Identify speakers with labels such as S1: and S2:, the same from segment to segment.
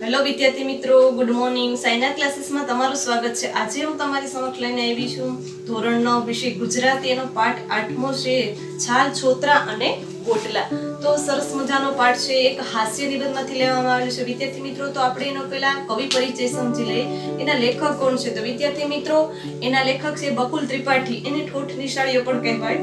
S1: Hello વિદ્યાર્થી મિત્રો, good morning. Saina ક્લાસીસમાં તમારું સ્વાગત છે. આજે હું તમારી સમક્ષ લઈને આવી છું ધોરણ 9 વિષય ગુજરાતી એનો પાઠ 8મો છે છાલ, છોતરા અને ગોટલા. તો સરસ મજાનો પાઠ છે, એક હાસ્ય નિબંધમાંથી લેવામાં આવેલો છે. વિદ્યાર્થી મિત્રો, તો આપણે એનો પહેલા કવિ પરિચય સમજી લઈએ. એના લેખક કોણ છે? તો વિદ્યાર્થી મિત્રો, એના લેખક છે બકુલ ત્રિપાઠી. એને ઠોઠ નિશાળીઓ પણ કહેવાય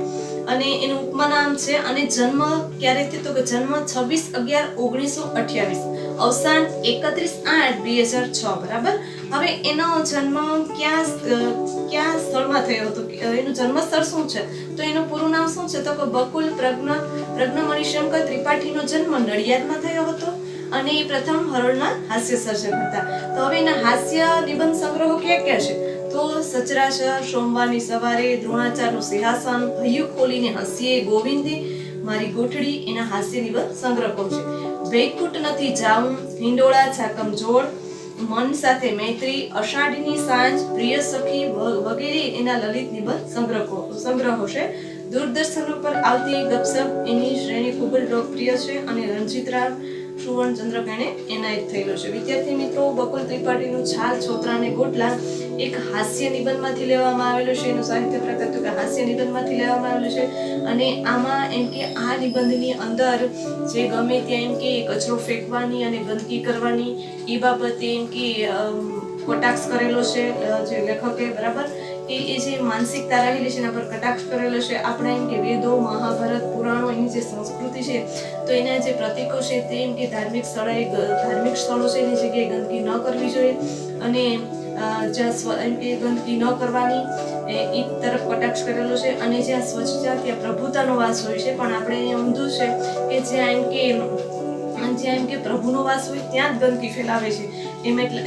S1: અને એનું ઉપનામ છે. અને જન્મ ક્યારે થયો? તો કે જન્મ 26/11/1928, અવસાન 31/8/2006. બરાબર. હવે એનો જન્મ ક્યાં સ્થળમાં થયો હતો? એનું જન્મ સ્થળ શું છે? તો એનું પૂરું નામ શું છે? તો કે બકુલ પ્રજ્ઞમણિશંકર ત્રિપાઠીનો જન્મ નડિયાદમાં થયો હતો અને એ પ્રથમ હરોળના હાસ્ય સર્જક હતા. તો હવે એના હાસ્ય નિબંધ સંગ્રહો ક્યાં છે? તો સચરાચર, સોમવારની સવારે, દ્રોણાચાર્યનું સિંહાસન, હૈયું ખોલીને હસીએ, ગોવિંદે મારી ગોઠડી, એના હાસ્ય નિબંધ સંગ્રહો છે. વૈકુંઠ નથી જાઉં, હિંડોળા છાકમ જોડ, મન સાથે મૈત્રી, અષાઢની સાંજ, પ્રિય સખી વગેરે એના લલિત નિબંધ સંગ્રહો છે. દૂરદર્શન ઉપર આવતી ગપસપ એની શ્રેણી ખૂબ જ લોકપ્રિય છે અને રણજીતરાવ સુવર્ણચંદ્રક એને એનાયત થયેલો છે. વિદ્યાર્થી મિત્રો, બકુલ ત્રિપાઠીનું છાલ, છોતરા અને ગોટલા એક હાસ્ય નિબંધમાંથી લેવામાં આવેલો છે. એનું સાહિત્ય પ્રકાર તો કે હાસ્ય નિબંધમાંથી લેવામાં આવેલું છે. અને આમાં એમ કે આ નિબંધની અંદર જે ગમે ત્યાં એમ કે કચરો ફેંકવાની અને ગંદકી કરવાની એ બાબતે એમ કે કટાક્ષ કરેલો છે જે લેખકે. બરાબર. એ જે માનસિકતા રહેલી છે એના પર કટાક્ષ કરેલો છે. આપણે એમ કે વેદો, મહાભારત, પુરાણો, એની જે સંસ્કૃતિ છે તો એના જે પ્રતીકો છે તે એમ કે ધાર્મિક સ્થળો છે એની જગ્યાએ ગંદકી ન કરવી જોઈએ અને જ્યાં એમ કે ગંદકી ન કરવાની એ તરફ કટાક્ષ કરેલો છે. અને જ્યાં સ્વચ્છતા ત્યાં પ્રભુતાનો વાસ હોય છે, પણ આપણે અહીંયા ઊંધું છે કે જ્યાં એમ કે પ્રભુનો વાસ હોય ત્યાં જ ગંદકી ફેલાવે છે. એમ એટલે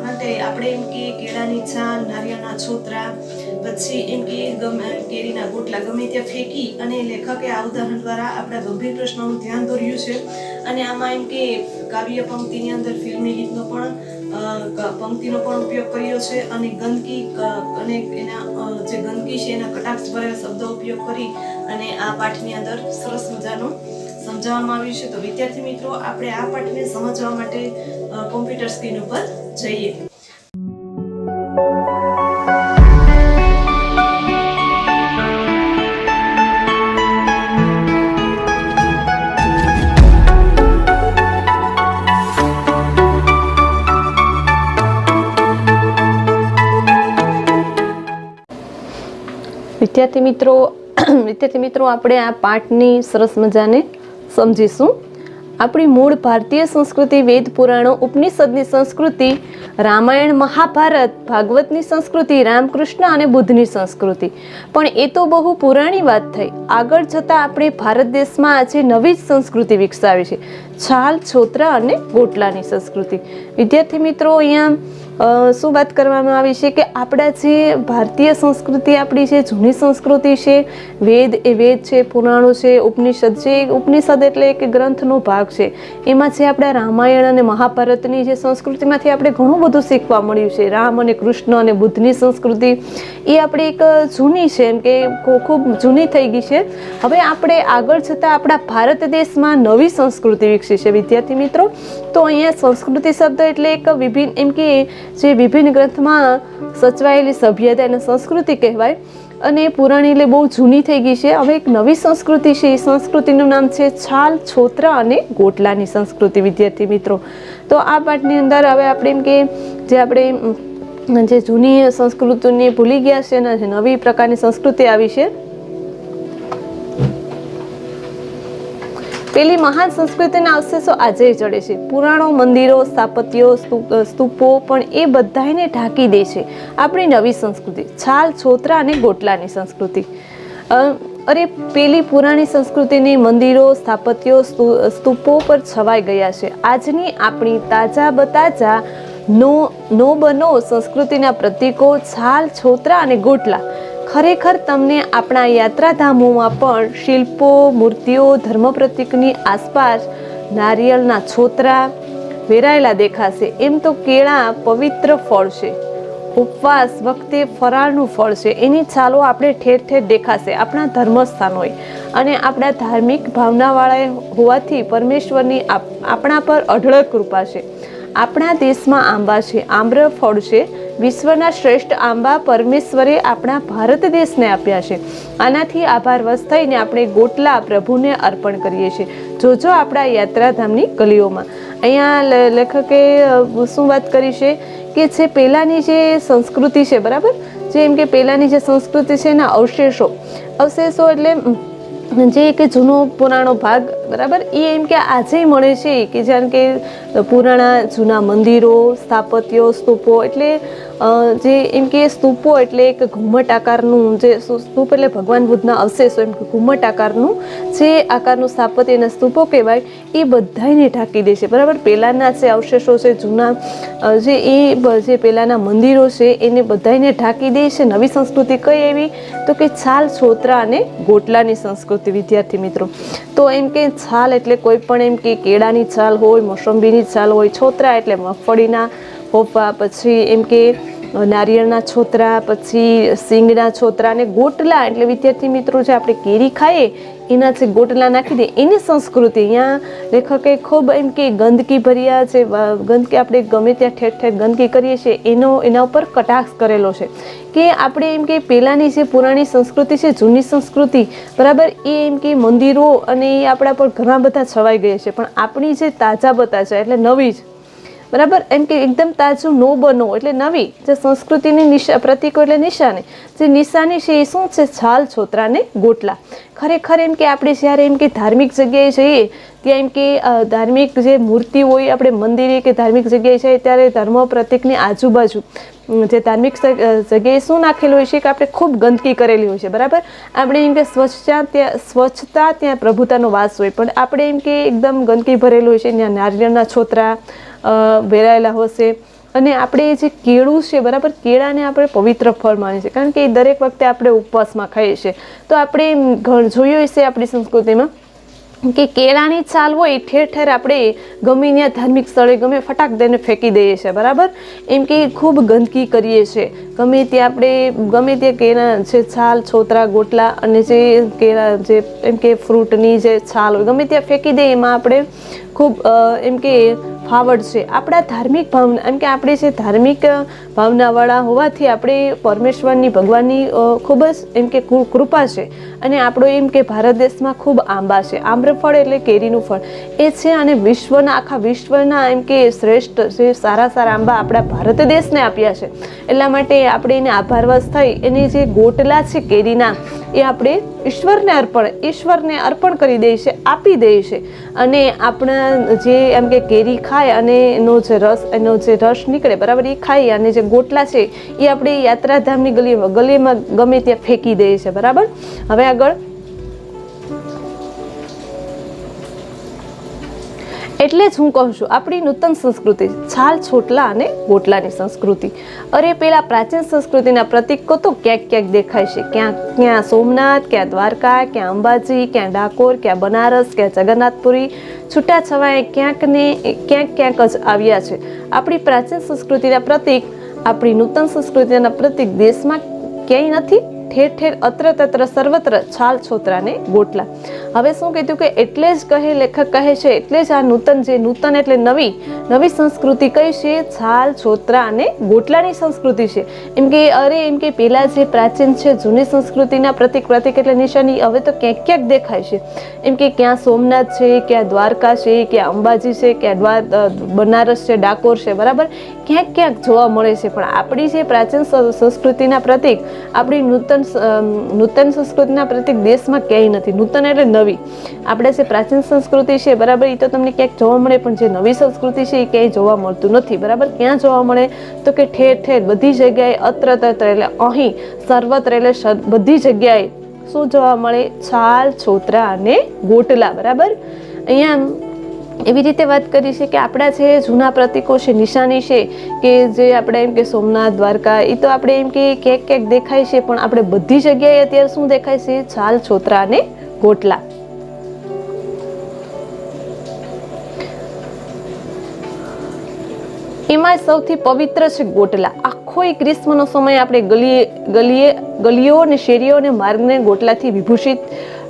S1: માટે આપણે એમ કે કેળાની છાલ, નારિયેળના છોતરા, પછી એમ કે કેરીના ગોટલા ગમે ત્યાં ફેંકી અને લેખકે આ ઉદાહરણ દ્વારા આપણા ગંભીર પ્રશ્નોનું ધ્યાન દોર્યું છે. અને આમાં એમ કે કાવ્ય પંક્તિની અંદર ફિલ્મી ગીતનો પણ પંક્તિનો પણ ઉપયોગ કર્યો છે અને ગંદકી અને એના જે ગંદકી છે એના કટાક્ષ ભરેલા શબ્દો ઉપયોગ કરી અને આ પાઠની અંદર સરસ મજાનું સમજાવવામાં આવ્યું છે. તો વિદ્યાર્થી મિત્રો, આપણે આ પાઠને સમજવા માટે કોમ્પ્યુટર સ્ક્રીન ઉપર જઈએ. વિદ્યાર્થી મિત્રો, આપણે આ પાઠની સરસ મજાને સમજીશું. આપણી મૂળ ભારતીય સંસ્કૃતિ, વેદ, પુરાણો, ઉપનિષદની સંસ્કૃતિ, રામાયણ, મહાભારત, ભાગવતની સંસ્કૃતિ, રામકૃષ્ણ અને બુદ્ધની સંસ્કૃતિ. પણ એ તો બહુ પુરાણી વાત થઈ. આગળ જતાં આપણે ભારત દેશમાં આજે નવી જ સંસ્કૃતિ વિકસાવી છે, છાલ, છોતરા અને ગોટલાની સંસ્કૃતિ. વિદ્યાર્થી મિત્રો, અહીંયા શું વાત કરવામાં આવી છે કે આપણા જે ભારતીય સંસ્કૃતિ, આપણી જે જૂની સંસ્કૃતિ છે, વેદ છે, પુરાણો છે, ઉપનિષદ છે. ઉપનિષદ એટલે એક ગ્રંથનો ભાગ છે. એમાં જે આપણા રામાયણ અને મહાભારતની જે સંસ્કૃતિમાંથી આપણે ઘણું બધું શીખવા મળ્યું છે. રામ અને કૃષ્ણ અને બુદ્ધની સંસ્કૃતિ એ આપણી એક જૂની છે, એમ કે ખૂબ જૂની થઈ ગઈ છે. હવે આપણે આગળ જતાં આપણા ભારત દેશમાં નવી સંસ્કૃતિ વિકસી છે. વિદ્યાર્થી મિત્રો, તો અહીંયા સંસ્કૃતિ શબ્દ એટલે એક વિભિન્ન એમ કે જે વિભિન્ન ગ્રંથમાં સચવાયેલી સભ્યતા અને સંસ્કૃતિ કહેવાય. અને પુરાણી એટલે બહુ જૂની થઈ ગઈ છે. હવે એક નવી સંસ્કૃતિ છે, એ સંસ્કૃતિનું નામ છે છાલ, છોતરા અને ગોટલાની સંસ્કૃતિ. વિદ્યાર્થી મિત્રો, તો આ પાઠની અંદર હવે આપણે એમ કે જે જૂની સંસ્કૃતિને ભૂલી ગયા છે અને નવી પ્રકારની સંસ્કૃતિ આવી છે. પેલી મહાન સંસ્કૃતિના અવશેષો આજે જડે છે. પુરાણો, મંદિરો, સ્થાપત્યો, સ્તૂપો પણ એ બધાને ઢાંકી દે છે આપણી નવી સંસ્કૃતિ, છાલ, છોતરા અને ગોટલાની સંસ્કૃતિ. અરે પેલી પુરાણી સંસ્કૃતિની મંદિરો, સ્થાપત્યો, સ્તૂપો પર છવાઈ ગયા છે. આજની આપણી તાજા બતાજા નો બનો સંસ્કૃતિના પ્રતીકો, છાલ, છોતરા અને ગોટલા ખરેખર તમને આપણા યાત્રાધામોમાં પણ શિલ્પો, મૂર્તિઓ, ધર્મ પ્રતીકની આસપાસ નારિયેળના છોતરા વેરાયેલા દેખાશે. એમ તો કેળા પવિત્ર ફળ છે, ઉપવાસ વખતે ફરાળનું ફળ છે, એની છાલો આપણે ઠેર ઠેર દેખાશે આપણા ધર્મસ્થાનોએ. અને આપણા ધાર્મિક ભાવનાવાળા હોવાથી પરમેશ્વરની આપણા પર અઢળક કૃપા છે.
S2: આપણા દેશમાં આંબા છે, આમ્રફળ છે, વિશ્વના શ્રેષ્ઠ આંબા પરમેશ્વરે આપણા ભારત દેશને આપ્યા છે. આનાથી આભારવશ થઈને આપણે ગોટલા પ્રભુને અર્પણ કરીએ છીએ. જોજો આપણા યાત્રાધામની ગલીઓમાં. અહીંયા લેખકે શું વાત કરી છે કે જે પહેલાંની જે સંસ્કૃતિ છે, બરાબર, જે એમ કે પહેલાંની જે સંસ્કૃતિ છે એના અવશેષો એટલે જે કે જૂનો પુરાણો ભાગ, બરાબર, એ એમ કે આજે મળે છે કે જાણ કે પુરાણા જૂના મંદિરો, સ્થાપત્યો, સ્તૂપો, એટલે જે એમ કે સ્તૂપો એટલે એક ઘુમ્મટ આકારનું, જે સ્તૂપ એટલે ભગવાન બુદ્ધના અવશેષો, એમ કે ઘુમ્મટ આકારનું જે આકારનું સ્થાપત્ય એને સ્તૂપો કહેવાય, એ બધાને ઢાંકી દે છે, બરાબર. પહેલાંના જે અવશેષો છે, જૂના જે પહેલાંના મંદિરો છે, એને બધાને ઢાંકી દે છે. નવી સંસ્કૃતિ કઈ એવી તો કે છાલ, છોતરા અને ગોટલાની સંસ્કૃતિ. વિદ્યાર્થી મિત્રો, તો એમ કે છાલ એટલે કોઈ પણ એમ કે કેળાની છાલ હોય, મોસંબીની છાલ હોય, છોતરા એટલે મગફળીના હોપા, પછી એમ કે નારિયેળના છોતરા, પછી સિંગના છોતરા, અને ગોટલા એટલે વિદ્યાર્થી મિત્રો જે આપણે કેરી ખાઈએ એના જે ગોટલા નાખી દે એની સંસ્કૃતિ. અહીંયા લેખકે ખૂબ એમ કે ગંદકી ભર્યા છે, ગંદકી આપણે ગમે ત્યાં ઠેર ઠેર ગંદકી કરીએ છીએ એના ઉપર કટાક્ષ કરેલો છે કે આપણે એમ કે પહેલાંની જે પુરાણી સંસ્કૃતિ છે, જૂની સંસ્કૃતિ, બરાબર, એ એમ કે મંદિરો અને એ આપણા પર ઘણા બધા છવાઈ ગયા છે, પણ આપણી જે તાજા બતાજા એટલે નવી જ, બરાબર, એમ કે એકદમ તાજું નો બનો એટલે નવી જે સંસ્કૃતિની પ્રતીકો એટલે નિશાની, જે નિશાની છે એ શું છે? છાલ, છોતરા ને ગોટલા. ખરેખર એમ કે આપણે જ્યારે એમ કે ધાર્મિક જગ્યાએ જઈએ ત્યાં એમ કે ધાર્મિક જે મૂર્તિ હોય, આપણે મંદિરે કે ધાર્મિક જગ્યાએ જઈએ ત્યારે ધર્મ પ્રતીકની આજુબાજુ જે ધાર્મિક જગ્યાએ શું નાખેલું હોય છે કે આપણે ખૂબ ગંદકી કરેલી હોય છે, બરાબર. આપણે એમ કે સ્વચ્છતા ત્યાં પ્રભુતાનો વાસ હોય, પણ આપણે એમ કે એકદમ ગંદકી ભરેલું હોય છે. ત્યાં નારિયેળના છોતરા વેરાયેલા હશે, અને આપણે જે કેળું છે, બરાબર, કેળાને આપણે પવિત્ર ફળ માનીએ છીએ, કારણ કે એ દરેક વખતે આપણે ઉપવાસમાં ખાઈએ છીએ. તો આપણે જોયું છે આપણી સંસ્કૃતિમાં કે કેળાની છાલ હોય ઠેર ઠેર આપણે ગમે ત્યાં ધાર્મિક સ્થળે ગમે ફટાક દઈને ફેંકી દઈએ છીએ, બરાબર. એમ કે ખૂબ ગંદકી કરીએ છીએ, ગમે ત્યાં આપણે ગમે ત્યાં કેળા છે, છાલ, છોતરા, ગોટલા અને જે કેળા જે એમ કે ફ્રૂટની જે છાલ હોય ગમે ત્યાં ફેંકી દઈએ. એમાં આપણે ખૂબ એમ કે ફાવડ છે આપણા ધાર્મિક ભાવના, એમ કે આપણે જે ધાર્મિક ભાવનાવાળા હોવાથી આપણે પરમેશ્વરની, ભગવાનની ખૂબ જ એમ કે કૃપા છે, અને આપણો એમ કે ભારત દેશમાં ખૂબ આંબા છે. આમ્રફળ એટલે કેરીનું ફળ એ છે, અને આખા વિશ્વના એમ કે શ્રેષ્ઠ જે સારા સારા આંબા આપણા ભારત દેશને આપ્યા છે. એટલા માટે આપણે એને આભારવશ થઈ એની જે ગોટલા છે કેરીના, એ આપણે ઈશ્વરને અર્પણ કરી દઈએ છીએ, આપી દઈએ છીએ. અને આપણા જે એમ કે કેરી ખાય અને એનો જે રસ નીકળે, બરાબર, એ ખાઈ, અને જે ગોટલા છે એ આપણે યાત્રાધામની ગલીમાં ગમે ત્યાં ફેંકી દઈએ છીએ, બરાબર. હવે આગળ, એટલે જ હું કહું છું આપણી નૂતન સંસ્કૃતિ છાલ, છોટલા અને ગોટલાની સંસ્કૃતિ. અરે પેલા પ્રાચીન સંસ્કૃતિના પ્રતીકો તો ક્યાંક ક્યાંક દેખાય છે. ક્યાં સોમનાથ, ક્યાં દ્વારકા, ક્યાં અંબાજી, ક્યાં ડાકોર, ક્યાં બનારસ, ક્યાં જગન્નાથપુરી, છૂટાછવાયા ક્યાંક જ આવ્યા છે. આપણી પ્રાચીન સંસ્કૃતિના પ્રતીક, આપણી નૂતન સંસ્કૃતિના પ્રતીક દેશમાં ક્યાંય નથી. ઠેર ઠેર, અત્ર તત્ર, સર્વત્ર છાલ, છોતરા ને ગોટલા. હવે શું કીધું કે એટલે જ લેખક કહે છે, એટલે જ આ નૂતન એટલે નવી સંસ્કૃતિ કઈ છે? છાલ, છોતરા અને ગોટલાની સંસ્કૃતિ છે. એમ કે પેલા જે પ્રાચીન છે જૂની સંસ્કૃતિના પ્રતીક એટલે નિશાની હવે તો ક્યાંક દેખાય છે. એમ કે ક્યાં સોમનાથ છે, ક્યાં દ્વારકા છે, ક્યાં અંબાજી છે, ક્યાં બનારસ છે, ડાકોર છે, બરાબર, ક્યાંક જોવા મળે છે. પણ આપણી જે પ્રાચીન સંસ્કૃતિના પ્રતીક, આપણી નૂતન સંસ્કૃતિના પ્રતીક દેશમાં ક્યાંય નથી. નૂતન એટલે નવી. આપણે જે પ્રાચીન સંસ્કૃતિ છે, બરાબર, એ તો તમને ક્યાંક જોવા મળે, પણ જે નવી સંસ્કૃતિ છે એ ક્યાંય જોવા મળતું નથી, બરાબર. ક્યાં જોવા મળે તો કે ઠેર ઠેર, બધી જગ્યાએ, અત્ર તત્ર એટલે અહીં, સર્વત્ર એટલે બધી જગ્યાએ શું જોવા મળે? છાલ, છોતરા અને ગોટલા, બરાબર. અહીંયા એવી રીતે વાત કરી છે કે આપણા જે જૂના પ્રતીકો છે, નિશાની છે, કે જે આપણે એમ કે સોમનાથ, દ્વારકા, એ તો આપણે એમ કે ક્યાંક દેખાય છે, પણ આપણે બધી જગ્યાએ અત્યારે શું દેખાય છે? છાલ, છોતરા અને ગોટલા. એમાં સૌથી પવિત્ર છે ગોટલા. આખો ગ્રીષ્મનો સમય આપણે ગલીઓ અને શેરીઓ અને માર્ગને ગોટલાથી વિભૂષિત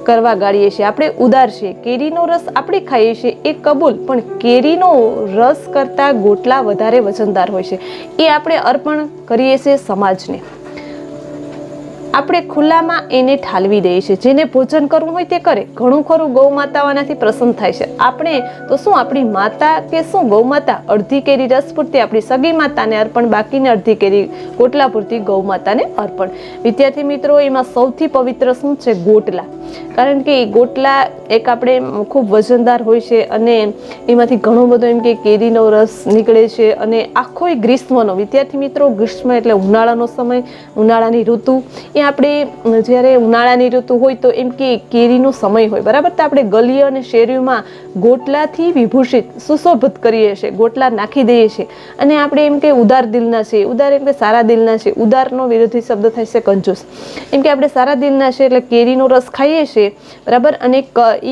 S2: કરવા ગાળીએ છીએ, આપણે ઉદાર છીએ. કેરીનો રસ આપણે ખાઈએ છીએ એ કબૂલ, પણ કેરીનો રસ કરતાં ગોટલા વધારે વજનદાર હોય છે, એ આપણે અર્પણ કરીએ છીએ સમાજને. આપણે ખુલ્લામાં એને ઠાલવી દઈએ છીએ. જેને ભોજન કરવું હોય તે કરે. ઘણું ખરું ગૌ માતાઓનાથી પ્રસન્ન થાય છે. આપણે તો શું આપણી માતા કે શું ગૌ માતા અડધી કેરી રસ પૂરતી આપણી સગી માતાને અર્પણ, બાકીને અડધી કેરી ગોટલા પૂરતી ગૌ માતાને અર્પણ. વિદ્યાર્થી મિત્રો, એમાં સૌથી પવિત્ર શું છે? ગોટલા. કારણ કે ગોટલા એક આપણે ખૂબ વજનદાર હોય છે અને એમાંથી ઘણો બધો એમ કે કેરીનો રસ નીકળે છે. અને આખો ગ્રીષ્મનો, વિદ્યાર્થી મિત્રો, ગ્રીષ્મ એટલે ઉનાળાનો સમય, ઉનાળાની ઋતુ. એ આપણે જ્યારે ઉનાળાની ઋતુ હોય તો એમ કે કેરીનો સમય હોય, બરાબર. તો આપણે ગલીઓ અને શેરીઓમાં ગોટલાથી વિભૂષિત, સુશોભિત કરીએ છીએ, ગોટલા નાખી દઈએ છીએ. અને આપણે એમ કે ઉદાર દિલના છે. ઉદાર એટલે સારા દિલના છે. ઉદારનો વિરોધી શબ્દ થાય છે કંજૂસ. એમ કે આપણે સારા દિલના છે એટલે કેરીનો રસ ખાઈએ છીએ, બરાબર. અને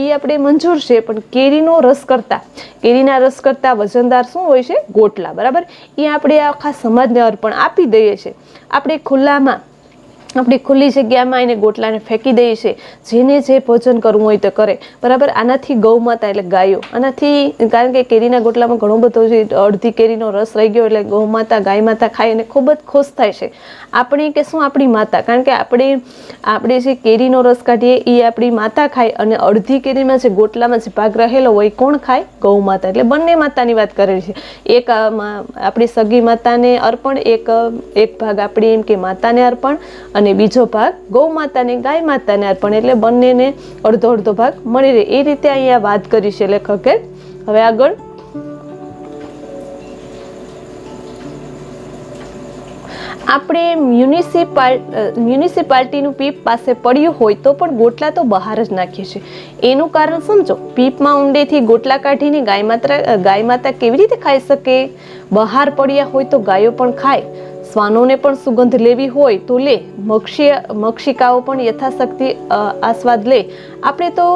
S2: એ આપણે મંજૂર છે, પણ કેરીનો રસ કરતા, કેરીના રસ કરતા વજનદાર શું હોય છે? ગોટલા, બરાબર. એ આપણે આખા સમાજને અર્પણ આપી દઈએ છીએ. આપણે ખુલ્લામાં, આપણી ખુલ્લી જગ્યામાં એને ગોટલાને ફેંકી દઈએ છીએ. જેને જે ભોજન કરવું હોય તો કરે, બરાબર. આનાથી ગૌ માતા એટલે ગાયો, આનાથી, કારણ કે કેરીના ગોટલામાં ઘણો બધો છે, અડધી કેરીનો રસ રહી ગયો એટલે ગૌ માતા, ગાય માતા ખાય અને ખૂબ જ ખુશ થાય છે. આપણે કે શું આપણી માતા, કારણ કે આપણે જે કેરીનો રસ કાઢીએ એ આપણી માતા ખાય, અને અડધી કેરીમાં જે ગોટલામાં જે ભાગ રહેલો હોય કોણ ખાય? ગૌ માતા. એટલે બંને માતાની વાત કરેલી છે. એક આપણી સગી માતાને અર્પણ, એક ભાગ આપણી એમ કે માતાને અર્પણ, અને બીજો ભાગ ગૌ માતાને, ગાય માતાને અર્પણ. એટલે બંનેને અડધો અડધો ભાગ મળી રહે. એ રીતે અહીંયા વાત કરી છે લેખકે. હવે આગળ આપણે મ્યુનિસિપાલિટીનું પીપ પાસે પડ્યું હોય તો પણ ગોટલા તો બહાર જ નાખીએ છીએ. એનું કારણ સમજો. પીપમાં ઊંડેથી ગોટલા કાઢીને ગાય માતા કેવી રીતે ખાઈ શકે? બહાર પડ્યા હોય તો ગાયો પણ ખાય. શ્વાનોને પણ સુગંધ લેવી હોય તો લે. મક્ષિકાઓ પણ યથાશક્તિ આસ્વાદ લે. આપણે તો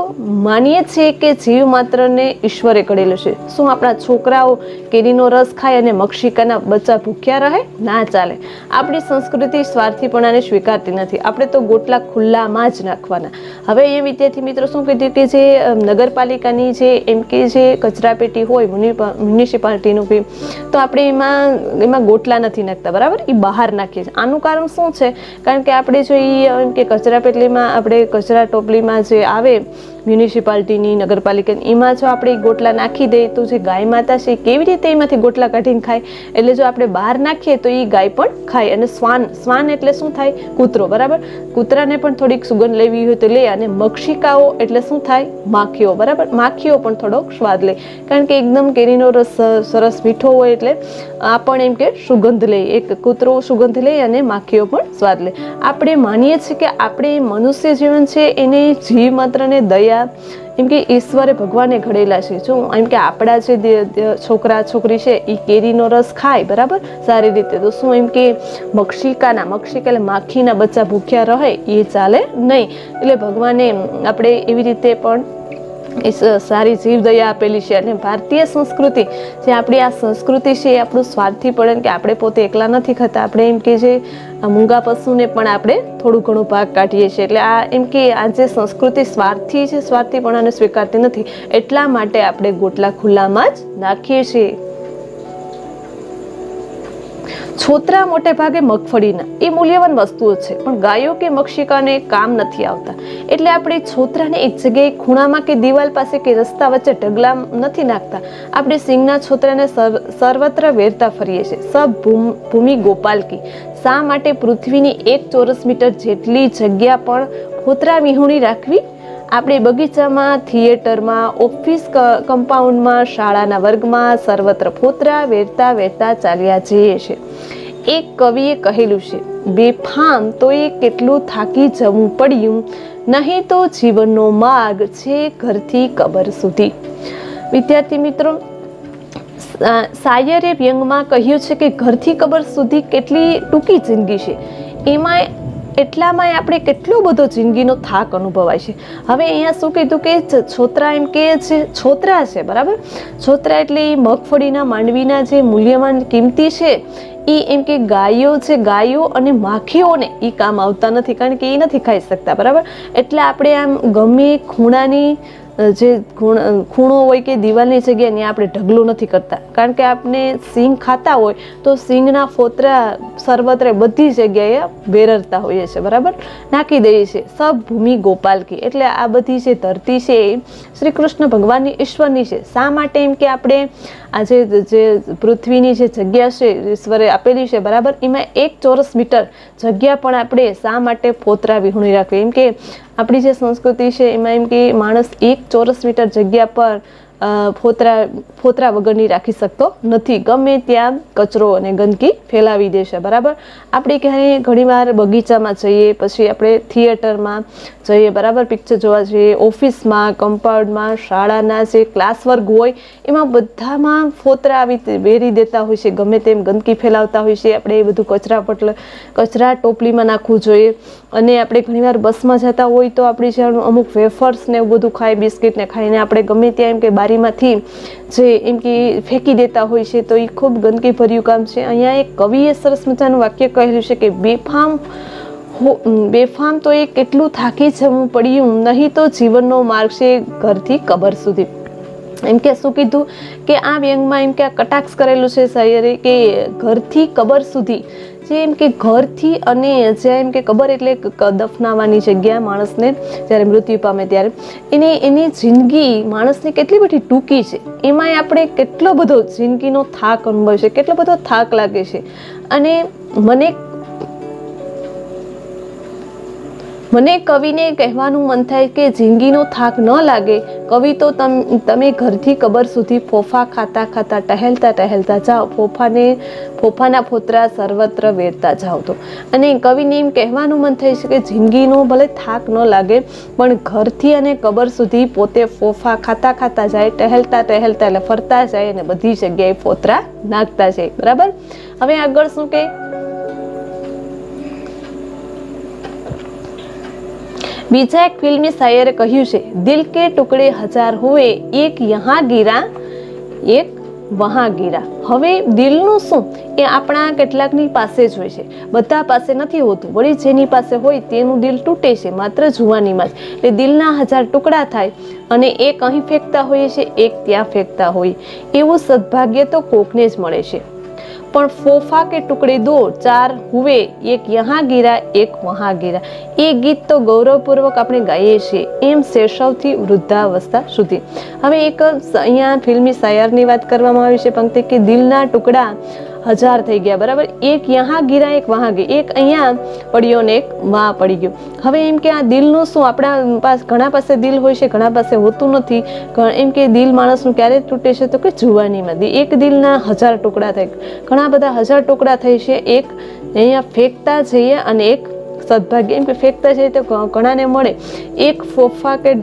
S2: માનીએ છીએ કે જીવ માત્રને ઈશ્વરે કરેલો છે. શું આપણા છોકરાઓ કેરીનો રસ ખાય અને મક્ષિકાના બચ્ચા ભૂખ્યા રહે? ના ચાલે. આપણી સંસ્કૃતિ સ્વાર્થીપણાને સ્વીકારતી નથી. આપણે તો ગોટલા ખુલ્લામાં જ નાખવાના. હવે એ વિદ્યાર્થી મિત્રો શું કીધું કે જે નગરપાલિકાની જે એમ કે જે કચરાપેટી હોય, મ્યુનિસિપાલિટીનું બી, તો આપણે એમાં ગોટલા નથી નાખતા, બરાબર. એ બહાર નાખીએ છીએ. આનું કારણ શું છે? કારણ કે આપણે જો એમ કે કચરાપેટીમાં, આપણે કચરા ટોપલીમાં જે આવે મ્યુનિસિપાલિટીની, નગરપાલિકાની, એમાં જો આપણે ગોટલા નાખી દઈએ તો જે ગાય માતા છે કેવી રીતે એમાંથી ગોટલા કાઢીને ખાય? એટલે જો આપણે બહાર નાખીએ તો એ ગાય પણ ખાય. અને શ્વાન એટલે શું થાય? કૂતરો, બરાબર. કૂતરાને પણ થોડીક સુગંધ લેવી હોય તો લે. અને મક્ષિકાઓ એટલે શું થાય? માખીઓ, બરાબર. માખીઓ પણ થોડોક સ્વાદ લે, કારણ કે એકદમ કેરીનો રસ સરસ મીઠો હોય એટલે આ પણ એમ કે સુગંધ લે. એક કૂતરો સુગંધ લે અને માખીઓ પણ સ્વાદ લે. આપણે માનીએ છીએ કે આપણે મનુષ્ય જીવન છે એને જીવ માત્રને દયા, એમ કે ઈશ્વરે ભગવાને ઘડેલા છે. જો એમ કે આપણા જે છોકરા છોકરી છે એ કેરીનો રસ ખાય, બરાબર, સારી રીતે, તો શું એમ કે મક્ષિકા એટલે માખીના બચ્ચા ભૂખ્યા રહે? એ ચાલે નહીં. એટલે ભગવાને આપણે એવી રીતે પણ એ સારી જીવદયા આપેલી છે. અને ભારતીય સંસ્કૃતિ, જે આપણી આ સંસ્કૃતિ છે એ આપણું સ્વાર્થીપણું, કે આપણે પોતે એકલા નથી ખાતા, આપણે એમ કે જે મૂંગા પશુને પણ આપણે થોડું ઘણું ભાગ કાઢીએ છીએ. એટલે આ એમ કે આ જે સંસ્કૃતિ સ્વાર્થી છે, સ્વાર્થીપણાને સ્વીકારતી નથી. એટલા માટે આપણે ગોટલા ખુલ્લામાં જ નાખીએ છીએ. છોતરા મોટે ભાગે મગફળીના, એ મૂલ્યવાન વસ્તુઓ છે, પણ ગાયો કે મક્ષિકાને કામ નથી આવતા. એટલે આપણે છોતરાને એક જગ્યાએ ખૂણામાં કે દિવાલ પાસે કે રસ્તા વચ્ચે ઢગલા નથી નાખતા. આપણે સિંગના છોતરાને સર્વત્ર વેરતા ફરીએ છીએ. ભૂમિ ગોપાલકી. શા માટે પૃથ્વીની 1 ચોરસ મીટર જેટલી જગ્યા પણ ફોતરા વિહોણી રાખવી? આપણે બગીચામાં, થિયેટરમાં, ઓફિસ કમ્પાઉન્ડમાં, શાળાના વર્ગમાં સર્વત્ર ફોતરા વેરતા ચાલ્યા જઈએ છીએ. એક કવિએ કહેલું છે, બેફામ તો એ કેટલું થાકી જવું પડ્યું, નહીં તો જીવનનો માર્ગ છે ઘરથી કબર સુધી. વિદ્યાર્થી મિત્રો, શાયરે વ્યંગમાં કહ્યું છે કે ઘરથી કબર સુધી કેટલી ટૂંકી જિંદગી છે. એમાં એટલામાં આપણે કેટલો બધો જિંદગીનો થાક અનુભવાય છે. હવે અહીંયા શું કીધું કે છોતરા એમ કે છે, છોતરા છે બરાબર. છોતરા એટલે એ મગફળીના માંડવીના જે મૂલ્યવાન કિંમતી છે એ એમ કે ગાયો છે, ગાયો અને માખીઓને એ કામ આવતા નથી, કારણ કે એ નથી ખાઈ શકતા બરાબર. એટલે આપણે આમ ગમે ખૂણાની જે ખૂણો હોય કે દિવાલની જગ્યાએ ત્યાં આપણે ઢગલો નથી કરતા, કારણ કે આપણે સિંગ ખાતા હોય તો સિંગના ફોતરા સર્વત્ર બધી જગ્યાએ વેરરતા હોઈએ છીએ બરાબર, નાખી દઈએ છીએ. સબ ભૂમિ ગોપાલ કી, એટલે આ બધી જે ધરતી છે એ શ્રી કૃષ્ણ ભગવાનની ઈશ્વરની છે. શા માટે એમ કે આપણે આજે જે પૃથ્વીની જે જગ્યા છે ઈશ્વરે આપેલી છે બરાબર, એમાં 1 ચોરસ મીટર જગ્યા પણ આપણે શા માટે ફોતરા વિહોણી રાખવી? એમ કે આપણી જે સંસ્કૃતિ છે એમાં એમ કે માણસ 1 ચોરસ મીટર જગ્યા પર ફોતરા વગરની રાખી શકતો નથી. ગમે ત્યાં કચરો અને ગંદકી ફેલાવી દે છે બરાબર. આપણે ક્યારેય ઘણીવાર બગીચામાં જઈએ, પછી આપણે થિયેટરમાં જઈએ બરાબર, પિક્ચર જોવા જઈએ, ઓફિસમાં, કમ્પાઉન્ડમાં, શાળાના જે ક્લાસ વર્ગ હોય એમાં બધામાં ફોતરા આવી વેરી દેતા હોય છે, ગમે તેમ ગંદકી ફેલાવતા હોય છે. આપણે એ બધું કચરા ટોપલીમાં નાખવું જોઈએ. અને આપણે ઘણીવાર બસમાં જતા હોય તો આપણી જે અમુક વેફર્સ ને એવું બધું ખાય, બિસ્કિટને ખાઈને આપણે ગમે ત્યાં એમ કે બારીમાંથી જે એમ કે ફેંકી દેતા હોય છે, તો એ ખૂબ ગંદકી ભર્યું કામ છે. અહીંયા એક કવિએ સરસ મજાનું વાક્ય કહેલું છે કે બેફામ તો એ કેટલું થાકી જવું પડ્યું, નહીં તો જીવનનો માર્ગ છે ઘરથી કબર સુધી. એમ કે શું કીધું કે આ વ્યંગમાં એમ કે આ કટાક્ષ કરેલું છે શાયરે કે ઘરથી કબર સુધી, જે એમ કે ઘરથી અને જે એમ કે કબર એટલે દફનાવવાની જગ્યા માણસને જ્યારે મૃત્યુ પામે ત્યારે એની જિંદગી માણસની કેટલી બધી ટૂંકી છે, એમાંય આપણે કેટલો બધો જિંદગીનો થાક અનુભવે છે, કેટલો બધો થાક લાગે છે. અને મને કવિને કહેવાનું મન થાય કે જિંદગીનો થાક ન લાગે કવિ, તો તમે ઘરથી કબર સુધી ફોફા ખાતા ખાતા ટહેલતા જાઓ, ફોફાના ફોતરા સર્વત્ર વેરતા જાઓ. તો અને કવિને એમ કહેવાનું મન થાય છે કે જિંદગીનો ભલે થાક ન લાગે પણ ઘરથી અને કબર સુધી પોતે ફોફા ખાતા જાય, ટહેલતા એટલે ફરતા જાય અને બધી જગ્યાએ ફોતરા નાખતા જાય બરાબર. હવે આગળ શું કે બીજા એક ફિલ્મી શાયરે કહ્યું છે, દિલ કે ટુકડે હજાર હુએ, એક યહાં ગીરા એક વહાં ગીરા. હવે દિલનું શું એ આપણા કેટલાકની પાસે જ હોય છે, બધા પાસે નથી હોતું. વળી જેની પાસે હોય તેનું દિલ તૂટે છે માત્ર જુવાનીમાં જ. એટલે દિલના 1000 ટુકડા થાય અને એક અહીં ફેંકતા હોઈએ છે, એક ત્યાં ફેંકતા હોય. એવું સદભાગ્ય તો કોકને જ મળે છે. પણ ફોફા કે ટુકડે દો, 4 હુએ, એક યહાં ગીરા એક વહાં ગીરા. એ ગીત તો ગૌરવપૂર્વક આપણે ગાઈએ છીએ, એમ શૈશવથી વૃદ્ધાવસ્થા સુધી. હવે એક અહીંયા ફિલ્મી શાયરની વાત કરવામાં આવી છે પંક્તિ કે દિલના ટુકડા 1000 થઈ ગયા બરાબર, એક યહાં ગીરા એક વહાં ગઈ, એક અહીંયા પડ્યો ને એક વાં પડી ગયો. હવે એમ કે આ દિલનું શું, આપણા પાસે ઘણા પાસે દિલ હોય છે, ઘણા પાસે હોતું નથી. એમ કે દિલ માણસનું ક્યારે તૂટે છે તો કે જુવાનીમાં. એક દિલના 1000 ટુકડા થાય, ઘણા બધા 1000 ટુકડા થાય છે. એક અહીંયા ફેંકતા જઈએ અને એક સદભાગ્ય એમ કે ફેંકતા જઈએ તો ઘણાને મળે. એક ફોફા કે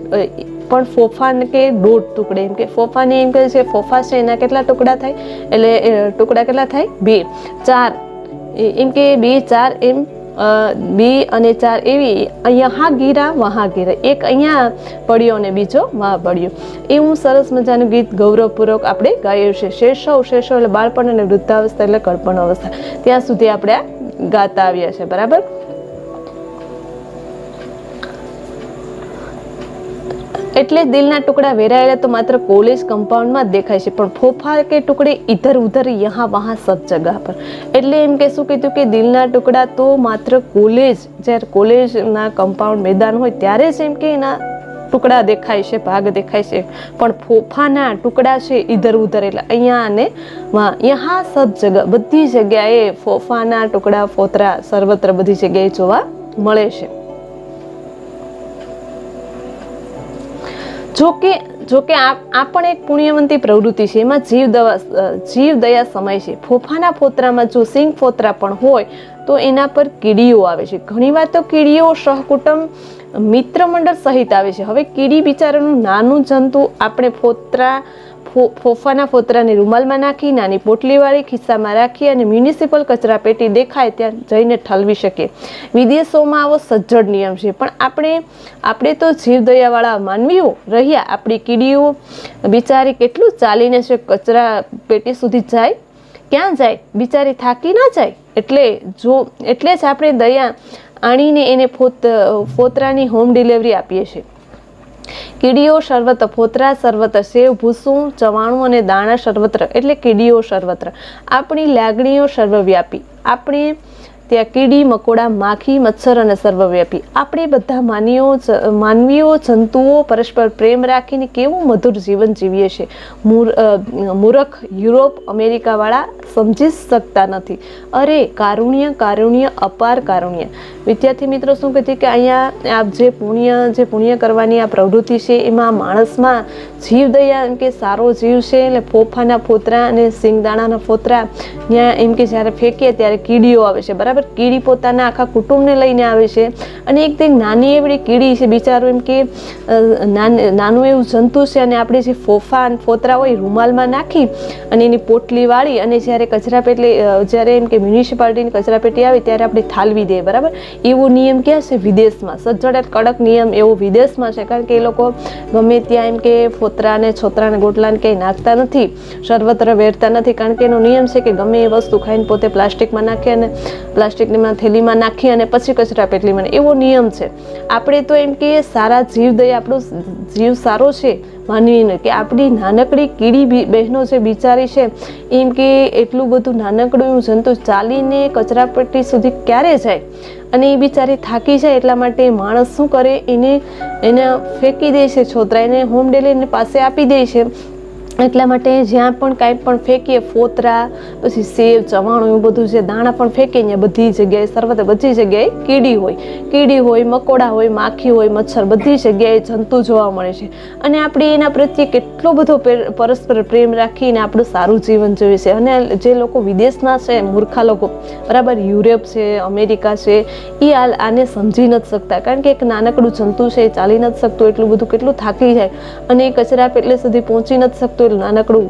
S2: પણ ફોફા કે 1.5 ટુકડે, એમ કે ફોફાને એમ કહે છે ફોફા છે એના કેટલા ટુકડા થાય, એટલે ટુકડા કેટલા થાય 2 4, એમ કે 2 4 એમ 2 અને 4 એવી અહીંયા ગીરા વહાં ગીરા, એક અહીંયા પડ્યો અને બીજો વાં પડ્યો. એવું સરસ મજાનું ગીત ગૌરવપૂર્વક આપણે ગાયું છે. શૈશવ એટલે બાળપણ અને વૃદ્ધાવસ્થા એટલે કળપણ અવસ્થા, ત્યાં સુધી આપણે આ ગાતા આવ્યા છે બરાબર. એટલે દિલના ટુકડા વેરાયેલા તો માત્ર કોલેજ કમ્પાઉન્ડમાં જ દેખાય છે, પણ ફોફા કે ટુકડે ઇધર ઉધર યહાં વહાં સબ જગા પર. એટલે એમ કે શું કીધું કે દિલના ટુકડા તો માત્ર જ્યારે કોલેજના કમ્પાઉન્ડ મેદાન હોય ત્યારે જ એમ કે એના ટુકડા દેખાય છે, ભાગ દેખાય છે. પણ ફોફાના ટુકડા છે ઇધર ઉધર, એટલે અહીંયા અને યહાં સબ જગા, બધી જગ્યાએ ફોફાના ટુકડા ફોતરા સર્વત્ર બધી જગ્યાએ જોવા મળે છે. જોકે આ પણ એક પુણ્યવંતી પ્રવૃત્તિ છે, એમાં જીવદયા સમય છે. ફોફાના ફોતરામાં જો સિંગ ફોતરા પણ હોય તો એના પર કીડીઓ આવે છે. ઘણીવાર તો કીડીઓ સહકુટુંબ મિત્ર મંડળ સહિત આવે છે. હવે કીડી બિચારાનું નાનું જંતુ આપણે ફોફાના ફોતરાને રૂમાલમાં નાખી નાની પોટલીવાળી ખિસ્સામાં રાખી અને મ્યુનિસિપલ કચરા પેટી દેખાય ત્યાં જઈને ઠલવી શકીએ. વિદેશોમાં આવો સજ્જડ નિયમ છે, પણ આપણે તો જીવદયાવાળા માનવીઓ રહ્યા. આપણી કીડીઓ બિચારી કેટલું ચાલીને છે કચરા પેટી સુધી જાય, ક્યાં જાય બિચારી, થાકી ના જાય? એટલે જ આપણે દયા આણીને એને ફોતરાની હોમ ડિલિવરી આપીએ છીએ. કીડીઓ સર્વત્ર, ફોતરા સર્વત્ર, સેવ ભૂસું ચવાણું અને દાણા સર્વત્ર, એટલે કીડીઓ સર્વત્ર. આપણી લાગણીઓ સર્વવ્યાપી. આપણે ત્યાં કીડી મકોડા માખી મચ્છર અને સર્વવ્યાપી. આપણે બધા માનવીઓ જંતુઓ પરસ્પર પ્રેમ રાખીને કેવું મધુર જીવન જીવીએ છીએ. મૂરખ યુરોપ અમેરિકાવાળા સમજી શકતા નથી. અરે કારુણ્ય, કારુણ્ય, અપાર કારુણ્ય. વિદ્યાર્થી મિત્રો શું કહેતી કે અહીંયા આપ જે પુણ્ય કરવાની આ પ્રવૃત્તિ છે એમાં માણસમાં જીવદયા એમ કે સારો જીવ છે. એટલે ફોફાના ફોતરા અને સિંગદાણાના ફોતરા ત્યાં એમ કે જ્યારે ફેંકીએ ત્યારે કીડીઓ આવે છે, બરાબર. કીડી પોતાના આખા કુટુંબને લઈને આવે છે અને એક નાની એવી કીડી છે બિચારું એમ કે નાનું એવું જંતુ છે અને આપણે જે ફોતરા હોય રૂમાલમાં નાખી અને એની પોટલી વાળી અને જ્યારે કચરા પેટી જ્યારે એમ કે મ્યુનિસિપાલિટીની કચરા પેટી આવે ત્યારે આપણે ઠાલવી દઈએ, બરાબર. એવો નિયમ ક્યાં છે? વિદેશમાં. સજ્જડ કડક નિયમ એવો વિદેશમાં છે, કારણ કે એ લોકો ગમે ત્યાં એમ કે ફોતરાને છોતરાને ગોટલાને કંઈ નાખતા નથી, સર્વત્ર વેરતા નથી, કારણ કે એનો નિયમ છે કે ગમે એ વસ્તુ ખાઈને પોતે પ્લાસ્ટિકમાં નાખે અને પ્લાસ્ટિકની થેલીમાં નાખી અને પછી કચરા પેટલીમાં, એવો નિયમ છે. આપણે તો એમ કે સારા જીવદયા, આપણો જીવ સારો છે માનવીને, કે આપણી નાનકડી કીડી બહેનો છે બિચારી છે એમ કે એટલું બધું નાનકડું જંતુ ચાલીને કચરા પેટી સુધી ક્યારે જાય અને એ બિચારી થાકી જાય. એટલા માટે માણસ શું કરે, એને ફેંકી દે છે છોતરા, એને હોમ ડિલિવરી પાસે આપી દે છે. એટલા માટે જ્યાં પણ કાંઈ પણ ફેંકીએ, ફોતરા પછી સેવ ચવાણું એવું બધું જે દાણા પણ ફેંકીએ બધી જગ્યાએ સર્વત્ર બધી જગ્યાએ કીડી હોય મકોડા હોય માખી હોય મચ્છર, બધી જગ્યાએ જંતુ જોવા મળે છે. અને આપણે એના પ્રત્યે કેટલો બધો પરસ્પર પ્રેમ રાખીને આપણું સારું જીવન જીવે છે. અને જે લોકો વિદેશના છે મૂર્ખા લોકો, બરાબર, યુરોપ છે અમેરિકા છે, એ આને સમજી નથી શકતા, કારણ કે એક નાનકડું જંતુ છે એ ચાલી નથી શકતું, એટલું બધું કેટલું થાકી જાય અને કચરા પેટલે સુધી પહોંચી નથી શકતું નાનકડું.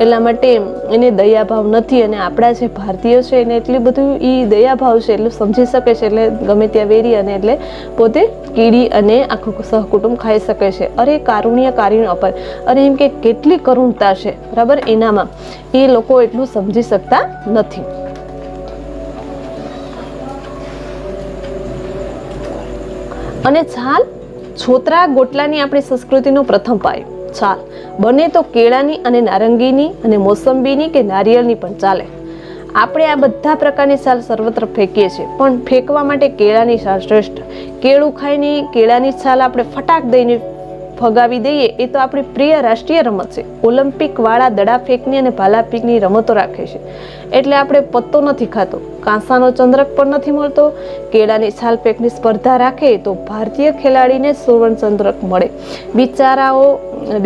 S2: એટલા માટે એને દયાભાવ નથી. અને આપણા જે ભારતીય છે એને એટલી બધું એ દયાભાવ છે, એટલું સમજી શકે છે, એટલે ગમે ત્યાં વેરી અને એટલે પોતે કીડી અને આખું સહકુટુંબ ખાઈ શકે છે. અરે કારુણ્ય, કારુણ્ય અપાર. અરે એમ કે કેટલી કરુણતા છે, બરાબર, એનામાં એ લોકો એટલું સમજી શકતા નથી. અને છાલ, છોતરા ગોટલાની આપણી સંસ્કૃતિનો પ્રથમ પાયો છાલ. બને તો કેળાની અને નારંગીની અને મોસંબીની કે નારિયેળની પણ ચાલે. આપણે આ બધા પ્રકારની છાલ સર્વત્ર ફેંકીએ છીએ, પણ ફેંકવા માટે કેળાની છાલ શ્રેષ્ઠ. કેળું ખાઈને કેળાની છાલ આપણે ફટાક દઈને ફગાવી દઈએ એ તો આપણી પ્રિય રાષ્ટ્રીય રમત છે. ઓલિમ્પિક વાળા દડા ફેંકની અને ભાલા ફેંકની રમતો રાખે છે, એટલે આપણે પત્તો નથી ખાતો, કાંસાનો ચંદ્રક પણ નથી મળતો. કેળાની છાલ ફેંકની સ્પર્ધા રાખે તો ભારતીય ખેલાડીને સુવર્ણ ચંદ્રક મળે.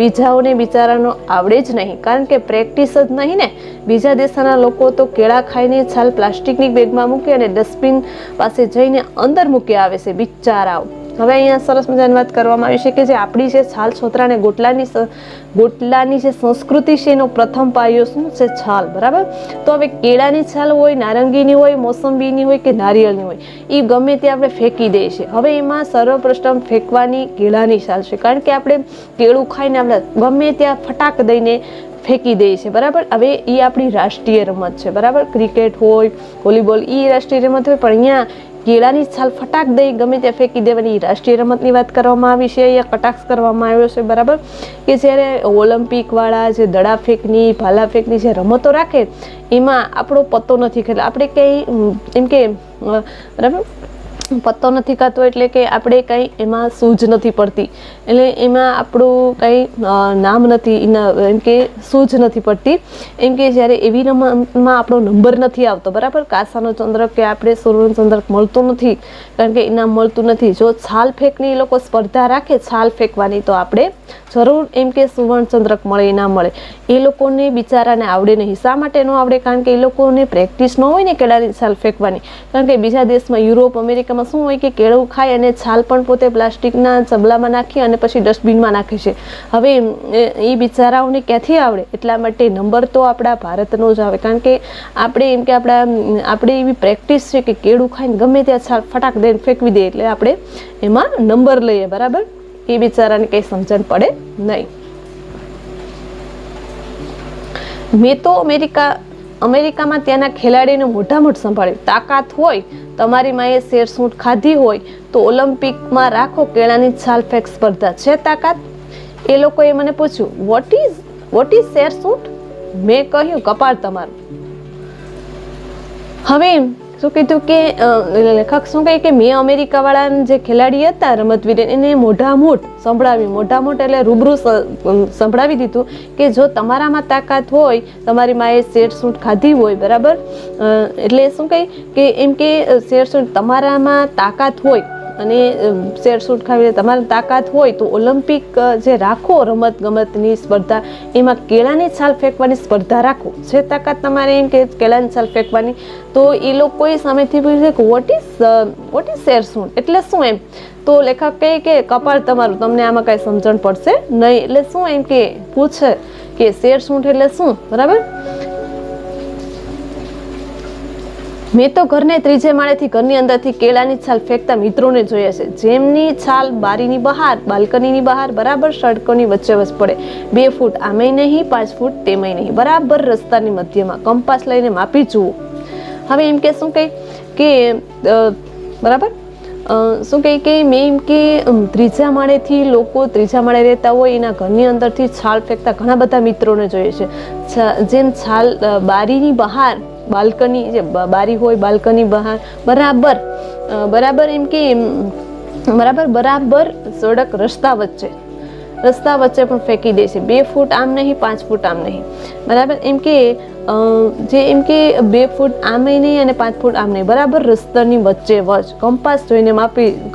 S2: બીજાઓને બિચારાનો આવડે જ નહીં, કારણ કે પ્રેક્ટિસ જ નહીં ને. બીજા દેશના લોકો તો કેળા ખાઈને છાલ પ્લાસ્ટિકની બેગમાં મૂકી અને ડસ્ટબિન પાસે જઈને અંદર મૂકી આવે છે બિચારાઓ. હવે અહીંયા સરસ મજાની વાત કરવામાં આવી છે કે જે આપણી જે છાલ છોતરા અને ગોટલાની જે સંસ્કૃતિ છે એનો પ્રથમ પાયો શું છે? છાલ, બરાબર. તો હવે કેળાની છાલ હોય, નારંગીની હોય, મોસંબીની હોય કે નારિયેળની હોય, એ ગમે તે આપણે ફેંકી દઈએ છીએ. હવે એમાં સર્વપ્રથમ ફેંકવાની કેળાની છાલ છે, કારણ કે આપણે કેળું ખાઈને આપણે ગમે ત્યાં ફટાક દઈને ફેંકી દઈએ છીએ, બરાબર. હવે એ આપણી રાષ્ટ્રીય રમત છે, બરાબર. ક્રિકેટ હોય, વોલીબોલ, એ રાષ્ટ્રીય રમત હોય, પણ અહીંયા કેળાની છાલ ફટાક દઈ ગમે ત્યાં ફેંકી દેવાની રાષ્ટ્રીય રમતની વાત કરવામાં આવી છે. અહીંયા કટાક્ષ કરવામાં આવ્યો છે, બરાબર, કે જ્યારે ઓલિમ્પિક વાળા જે દડા ફેંકની ભાલા ફેંકની જે રમતો રાખે એમાં આપણો પત્તો નથી ખેલ, આપણે કંઈ એમ કે બરાબર પત્તો નથી ખાતો, એટલે કે આપણે કંઈ એમાં સૂઝ નથી પડતી, એટલે એમાં આપણું કંઈ નામ નથી, એમ કે સૂઝ નથી પડતી. એમ કે જ્યારે એવી રમતમાં આપણો નંબર નથી આવતો, બરાબર, કાંસાનો ચંદ્રક કે આપણે સુવર્ણ ચંદ્રક મળતો નથી, કારણ કે ઇનામ મળતું નથી. જો છાલ ફેંકની એ લોકો સ્પર્ધા રાખે છાલ ફેંકવાની તો આપણે જરૂર એમ કે સુવર્ણ ચંદ્રક મળે, ઇનામ મળે. એ લોકોને બિચારાને આવડે નહીં. શા માટે ન આવડે? કારણ કે એ લોકોને પ્રેક્ટિસ ન હોય ને કેળાની છાલ ફેંકવાની, કારણ કે બીજા દેશમાં યુરોપ અમેરિકા અમેરિકામાં શું હોય કે કેળું ખાય અને છાલ પણ પોતે પ્લાસ્ટિકના ચબલામાં નાખી અને પછી ડસ્ટબિનમાં નાખે છે. હવે એ બિચારાઓને ક્યાંથી આવડે? એટલા માટે નંબર તો આપણા ભારતનો જ આવે, કારણ કે આપણે એમ કે આપણે એવી પ્રેક્ટિસ છે કે કેળું ખાઈને ગમે ત્યાં છાલ ફટાક દઈને ફેંકવી દે, એટલે આપણે એમાં નંબર લઈએ. બરાબર, એ બિચારાને કંઈ સમજણ પડે નહીં. મેં તો અમેરિકામાં ત્યાંના ખેલાડીને મોઢામોઢ સંભાળ્યું. તાકાત હોય, તમારી માએ શેરસૂંઠ ખાધી હોય તો ઓલિમ્પિકમાં રાખો કેળાની છાલ ફેંક સ્પર્ધા. છે તાકાત? એ લોકોએ મને પૂછ્યું વોટ ઇઝ શેરસૂંઠ? મેં કહ્યું કપાળ તમારું. હવે શું કીધું કે લેખક શું કહે કે મેં અમેરિકાવાળા જે ખેલાડી હતા રમતવીર એને મોઢામોઢ એટલે રૂબરૂ સંભળાવી દીધું કે જો તમારામાં તાકાત હોય, તમારી માએ શેરસૂંઠ ખાધી હોય, બરાબર, એટલે શું કહે કે એમ કે શેરસૂંઠ તમારામાં તાકાત હોય અને શેરસૂંઠ ખાવી તમારી તાકાત હોય તો ઓલિમ્પિક જે રાખો રમત ગમતની સ્પર્ધા, એમાં કેળાની છાલ ફેંકવાની સ્પર્ધા રાખો. છે તાકાત તમારે એમ કે કેળાની છાલ ફેંકવાની? તો એ લોકોએ સામેથી પૂછ્યું કે વોટ ઇઝ શેરસૂંઠ એટલે શું? એમ તો લેખક કહે કે કપાળ તમારું, તમને આમાં કાંઈ સમજણ પડશે નહીં. એટલે શું એમ કે પૂછે કે શેરસૂંઠ એટલે શું? બરાબર. મેં તો ઘરને ત્રીજે માળેથી ઘરની અંદરથી કેળાની છાલ ફેંકતા મિત્રોને જોયા છે, જેમની છાલ બારીની બહાર, બાલ્કનીની બહાર, બરાબર સડકોની વચ્ચે પડે. 2 ફૂટ આમેય નહીં, 5 ફૂટ તેમેય નહીં, બરાબર રસ્તાની મધ્યમાં. કંપાસ લઈને માપી જુઓ. હવે એમ કે શું કહે કે બરાબર શું કહે કે મેં એમ કે ત્રીજા માળેથી લોકો ત્રીજા માળે રહેતા હોય એના ઘરની અંદરથી છાલ ફેંકતા ઘણા બધા મિત્રોને જોઈએ છે. જેમ છાલ બારીની બહાર, બાલ્કની જે બારી હોય બાલ્કની બહાર, બરાબર એમ કે બરાબર સડક રસ્તા વચ્ચે પણ ફેંકી દે છે. 2 ફૂટ આમ નહીં, 5 ફૂટ આમ નહીં, બરાબર એમ કે જે એમ કે 2 ફૂટ આમ નહીં અને 5 ફૂટ આમ નહીં, બરાબર રસ્તાની વચ્ચે કંપાસ જોઈને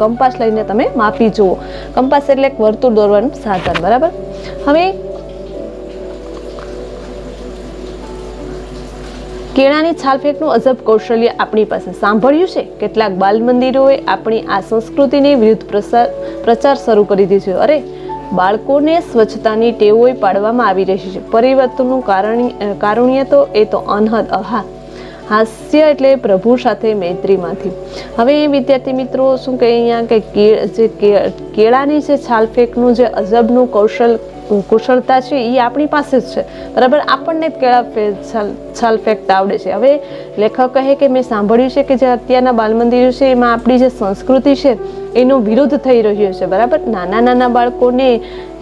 S2: કંપાસ લઈને તમે માપી જુઓ. કંપાસ એટલે એક વર્તુળ દોરવાનું સાધન. બરાબર. હવે કેળાની છાલ ફેંકનું અજબ કૌશલ્ય આપણી પાસે સાંભળ્યું છે. કેટલાક બાલ મંદિરોએ આપણી આ સંસ્કૃતિની વિરુદ્ધ પ્રચાર શરૂ કરી દીધો છે. અરે, બાળકોને સ્વચ્છતાની ટેવોય પાડવામાં આવી રહી છે. પરિવર્તનનું કારુણ્ય તો એ તો અનહદ. હાસ્ય એટલે પ્રભુ સાથે મૈત્રીમાંથી. હવે વિદ્યાર્થી મિત્રો શું કહે અહીંયા કે કેળાની જે છાલ ફેંકનું જે અજબનું કુશળતા છે એ આપણી પાસે જ છે. બરાબર, આપણને કેળા છાલ ફેંકતા આવડે છે. હવે લેખક કહે કે મેં સાંભળ્યું છે કે જે અત્યારના બાલ મંદિરો છે એમાં આપણી જે સંસ્કૃતિ છે એનો વિરોધ થઈ રહ્યો છે. બરાબર, નાના બાળકોને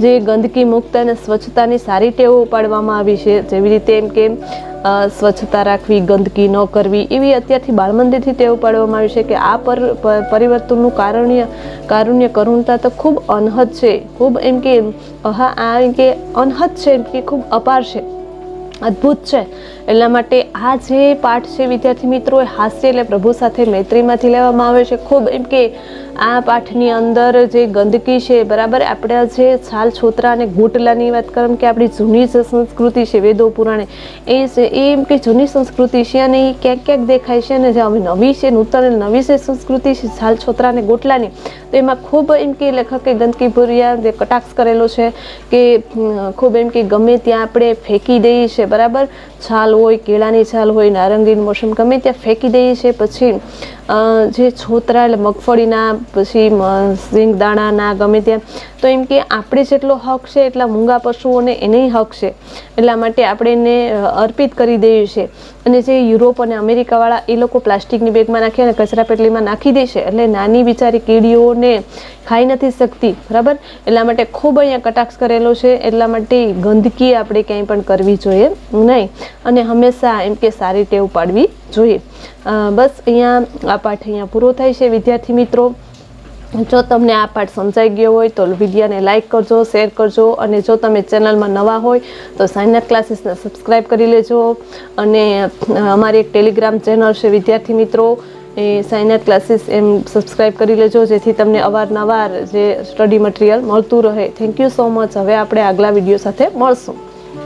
S2: જે ગંદકી મુક્ત અને સ્વચ્છતાની સારી ટેવો પાડવામાં આવી છે, જેવી રીતે એમ કે સ્વચ્છતા રાખવી, ગંદકી ન કરવી, એવી અત્યારથી બાળ મંદિરથી ટેવ પાડવામાં આવી છે કે આ પરિવર્તનનું કારુણ્ય કરુણતા તો ખૂબ અનહદ છે, ખૂબ એમ કે અનહદ છે, એમ કે ખૂબ અપાર છે, અદ્ભુત છે. એટલા માટે આ જે પાઠ છે વિદ્યાર્થી મિત્રો, હાસ્ય એટલે પ્રભુ સાથે મૈત્રીમાંથી લેવામાં આવે છે. ખૂબ એમ કે આ પાઠની અંદર જે ગંદકી છે, બરાબર, આપણા જે છાલ છોતરા અને ગોટલાની વાત કરીએ કે આપણી જૂની જે સંસ્કૃતિ છે વેદો પુરાણે, એ એમ કે જૂની સંસ્કૃતિ છે અને એ ક્યાંક દેખાય છે. અને જે હવે નવી છે, નૂતન નવી જે સંસ્કૃતિ છે છાલ છોતરા અને ગોટલાની, તો એમાં ખૂબ એમ કે લેખકે ગંદકી ભર્યા જે કટાક્ષ કરેલો છે કે ખૂબ એમ કે ગમે ત્યાં આપણે ફેંકી દઈએ છીએ. બરાબર, છાલ હોય, કેળાની છાલ હોય, નારંગીની મોસમ ગમે ત્યાં ફેંકી દઈએ છીએ. પછી જે છોતરા એટલે મગફળીના, પછી સિંગદાણાના, ગમે ત્યાં, તો એમ કે આપણે જેટલો હક છે એટલા મૂંગા પશુઓને એનેય હક છે. એટલા માટે આપણે એને અર્પિત કરી દઈએ છીએ. અને જે યુરોપ અને અમેરિકાવાળા એ લોકો પ્લાસ્ટિકની બેગમાં નાખી અને કચરા પેટલીમાં નાખી દે છે, એટલે નાની બિચારી કીડીઓને ખાઈ નથી શકતી. બરાબર, એટલા માટે ખૂબ અહીંયા કટાક્ષ કરેલો છે. એટલા માટે ગંદકી આપણે ક્યાંય પણ કરવી જોઈએ નહીં અને હંમેશા એમ કે સારી ટેવ પાડવી જોઈએ. બસ અહીંયા આ પાઠ અહીંયા પૂરો થાય છે વિદ્યાર્થી મિત્રો. જો તમને આ પાઠ સમજાઈ ગયો હોય તો વિડીયોને લાઇક કરજો, શેર કરજો, અને જો તમે ચેનલમાં નવા હોય તો સાઇનઅપ ક્લાસીસને સબસ્ક્રાઈબ કરી લેજો. અને અમારી એક ટેલિગ્રામ ચેનલ છે વિદ્યાર્થી મિત્રો, એ સાઇનઅપ ક્લાસીસ એમ સબસ્ક્રાઈબ કરી લેજો, જેથી તમને અવારનવાર જે સ્ટડી મટીરિયલ મળતું રહે. Thank you so much. હવે આપણે આગલા વિડીયો સાથે મળશું.